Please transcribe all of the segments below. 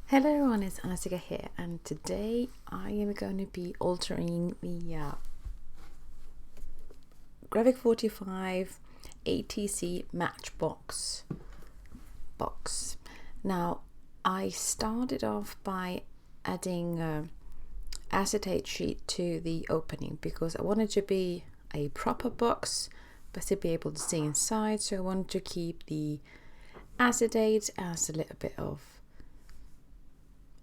Hello everyone, it's Anasika here, and today I am going to be altering the Graphic 45 ATC Matchbook box. Now, I started off by adding acetate sheet to the opening because I wanted to be a proper box but to be able to see inside, so I wanted to keep the acetate as a little bit of,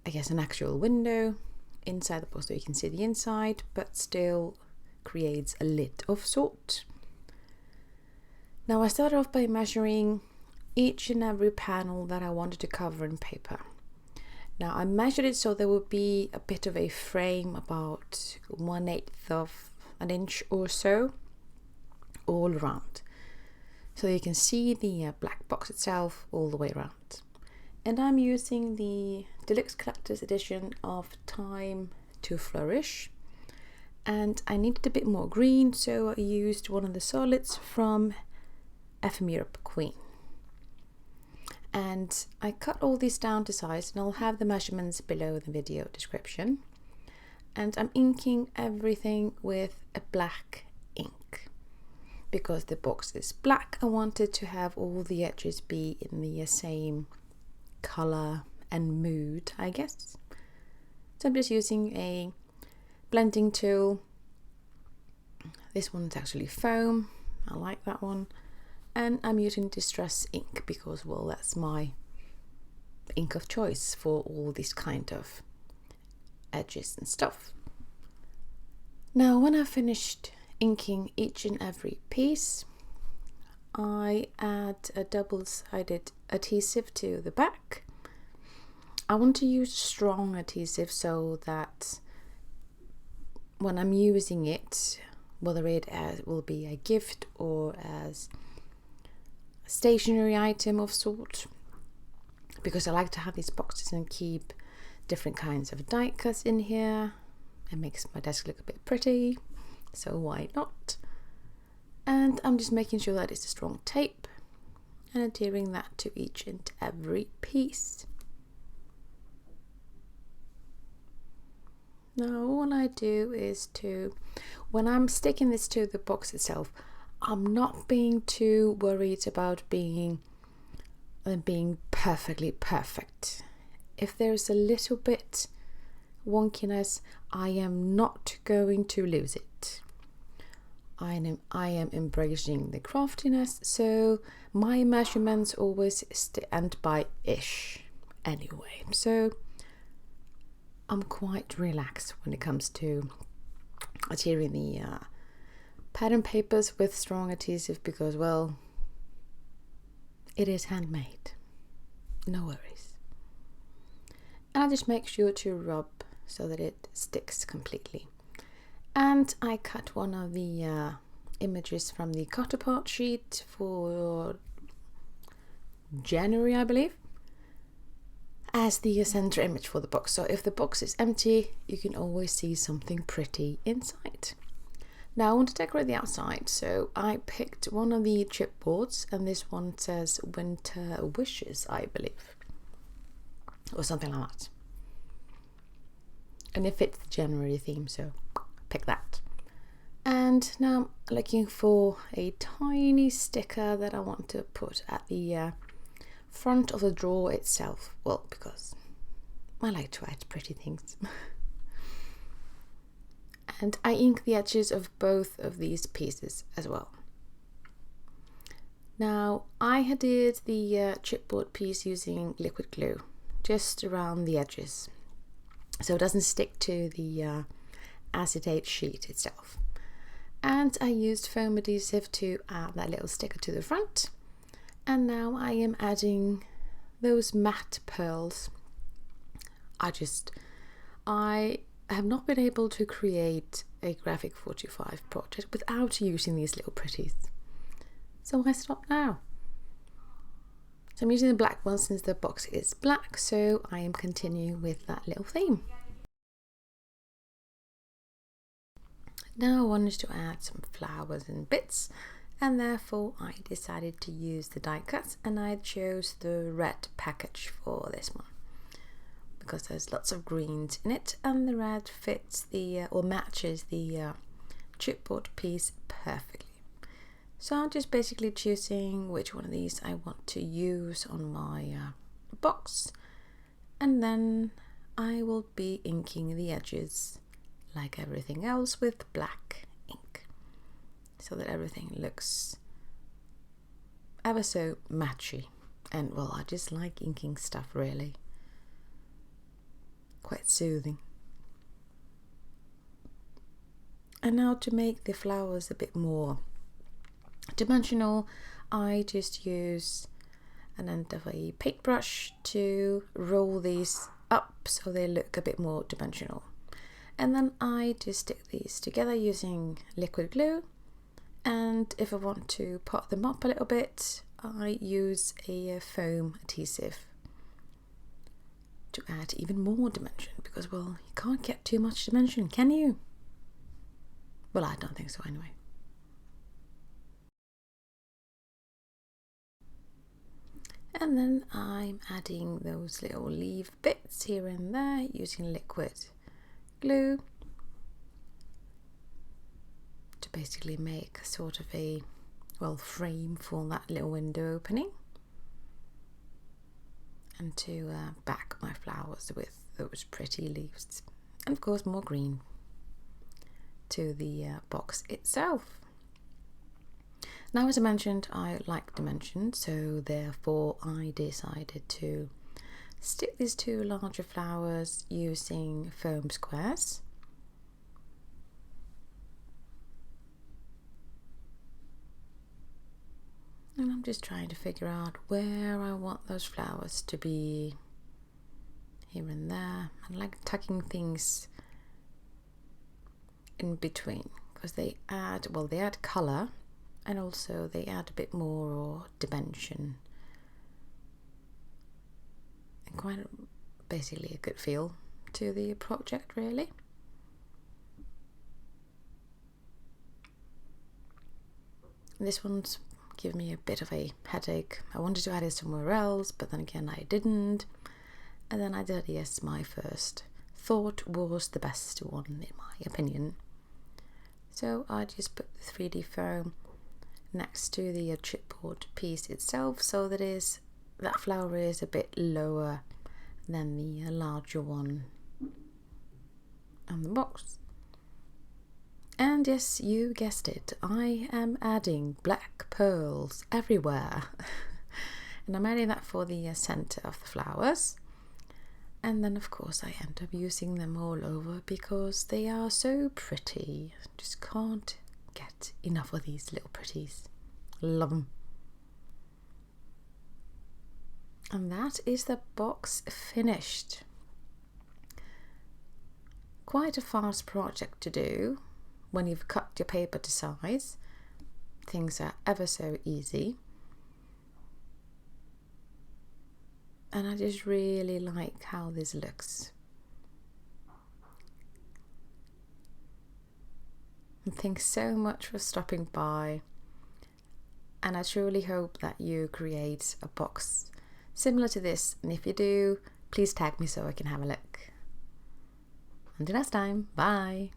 I guess, an actual window inside the box so you can see the inside, but still creates a lid of sort. Now I started off by measuring each and every panel that I wanted to cover in paper. Now I measured it so there would be a bit of a frame, about 1/8 of an inch or so all around, so you can see the black box itself all the way around. And I'm using the Deluxe Collector's Edition of Time to Flourish, and I needed a bit more green, so I used one of the solids from Ephemera Queen. And I cut all these down to size, and I'll have the measurements below the video description. And I'm inking everything with a black ink. Because the box is black, I wanted to have all the edges be in the same color and mood, I guess. So I'm just using a blending tool. This one's actually foam, I like that one, and I'm using distress ink because, well, that's my ink of choice for all these kind of edges and stuff. Now when I finished inking each and every piece, I add a double-sided adhesive to the back. I want to use strong adhesive so that when I'm using it, whether it will be a gift or as a stationery item of sort, because I like to have these boxes and keep different kinds of die cuts in here. It makes my desk look a bit pretty, so why not? And I'm just making sure that it's a strong tape and adhering that to each and every piece. Now all I do is when I'm sticking this to the box itself, I'm not being too worried about being perfectly perfect. If there's a little bit wonkiness, I am not going to lose it. I am embracing the craftiness, so my measurements always stand by ish anyway. So I'm quite relaxed when it comes to adhering the pattern papers with strong adhesive because, well, it is handmade. No worries. And I just make sure to rub so that it sticks completely. And I cut one of the images from the cut apart sheet for January, I believe, as the center image for the box. So if the box is empty, you can always see something pretty inside. Now I want to decorate the outside, so I picked one of the chipboards, and this one says Winter Wishes, I believe, or something like that. And it fits the January theme, so pick that. And now I'm looking for a tiny sticker that I want to put at the front of the drawer itself. Well, because I like to add pretty things. And I ink the edges of both of these pieces as well. Now I did the chipboard piece using liquid glue just around the edges, so it doesn't stick to the acetate sheet itself. And I used foam adhesive to add that little sticker to the front. And now I am adding those matte pearls. I have not been able to create a Graphic 45 project without using these little pretties, so I stop now. So I'm using the black one since the box is black, so I am continuing with that little theme. Now I wanted to add some flowers and bits, and therefore I decided to use the die cuts, and I chose the red package for this one because there's lots of greens in it, and the red fits the or matches the chipboard piece perfectly. So I'm just basically choosing which one of these I want to use on my box, and then I will be inking the edges like everything else with black ink, so that everything looks ever so matchy. And well, I just like inking stuff, really. Quite soothing. And now to make the flowers a bit more dimensional, I just use an end of a paintbrush to roll these up so they look a bit more dimensional. And then I just stick these together using liquid glue, and if I want to pot them up a little bit, I use a foam adhesive to add even more dimension, because well, you can't get too much dimension, can you? Well, I don't think so anyway. And then I'm adding those little leaf bits here and there using liquid glue to basically make a sort of a frame for that little window opening, and to back my flowers with those pretty leaves, and of course more green to the box itself. Now, as I mentioned, I like dimension, so therefore I decided to stick these two larger flowers using foam squares. And I'm just trying to figure out where I want those flowers to be, here and there. I like tucking things in between, because they add colour, and also they add a bit more dimension and quite basically a good feel to the project, really. This one's given me a bit of a headache. I wanted to add it somewhere else, but then again I didn't, and then I did, yes, my first thought was the best one in my opinion. So I just put the 3D foam next to the chipboard piece itself, so that flower is a bit lower than the larger one on the box. And yes, you guessed it, I am adding black pearls everywhere. And I'm adding that for the center of the flowers. And then of course I end up using them all over because they are so pretty. Just can't get enough of these little pretties. Love them. And that is the box finished. Quite a fast project to do when you've cut your paper to size. Things are ever so easy. And I just really like how this looks. And thanks so much for stopping by. And I truly hope that you create a box similar to this. And if you do, please tag me so I can have a look. Until next time, bye.